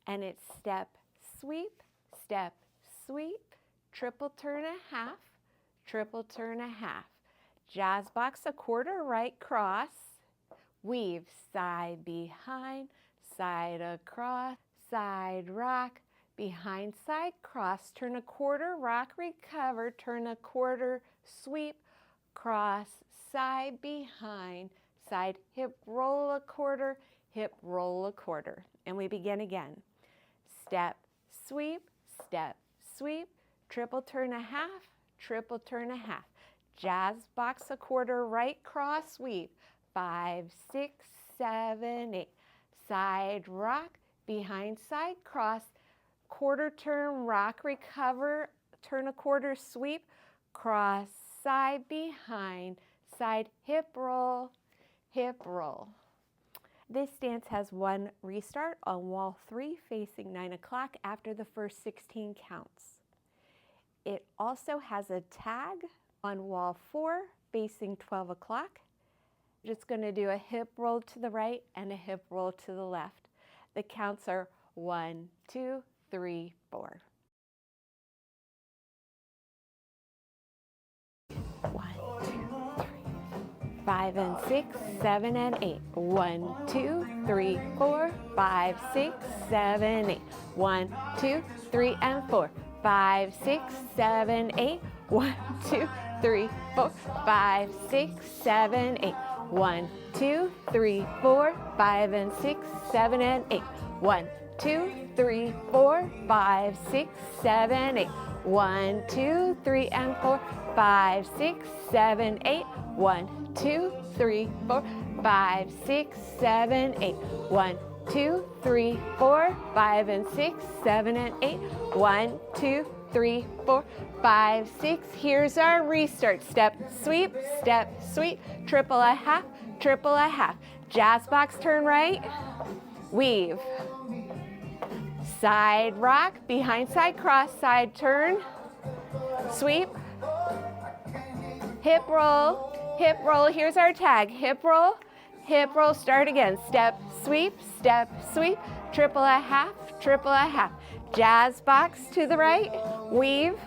And it's step, sweep, triple turn a half, triple turn a half. Jazz box a quarter right cross, weave side behind, side across, side rock, behind side cross, turn a quarter, rock, recover, turn a quarter, sweep, cross, side behind, side, hip roll a quarter, hip roll a quarter. And we begin again. Step, sweep, triple turn a half, triple turn a half. Jazz box a quarter right cross, weave, 5, 6, 7, 8. Side rock, behind side cross, quarter turn, rock, recover, turn a quarter, sweep, cross, side behind, side, hip roll, hip roll. This dance has one restart on wall 3 facing 9 o'clock after the first 16 counts. It also has a tag on wall 4 facing 12 o'clock. Just going to do a hip roll to the right and a hip roll to the left. The counts are 1, 2, 3, 4. 1, 2, 3, 5 and 6, 7 and 8. 1, 2, 3, 4, 5, 6, 7, 8. 1, 2, 3 and 4. 5, 6, 7, 8. 1, 2, 3, 4, 5, 6, 7, 8. 1, 2, 3, 4, 5 and 6, 7 and 8. 1, 2, 3, 4, 5, 6, 7, 8. 1, 2, 3 and 4, 5, 6, 7, 8. 1, 2, 3, 4, 5, 6, 7, 8. 1, 2, 3, 4, 5 and 6, 7 and 8. 1, 2, 3, 4, 5, 6. Here's our restart. Step, sweep, triple a half, triple a half. Jazz box turn right, weave. Side rock, behind side cross, side turn, sweep, hip roll, here's our tag, hip roll, start again, step, sweep, triple a half, jazz box to the right, weave.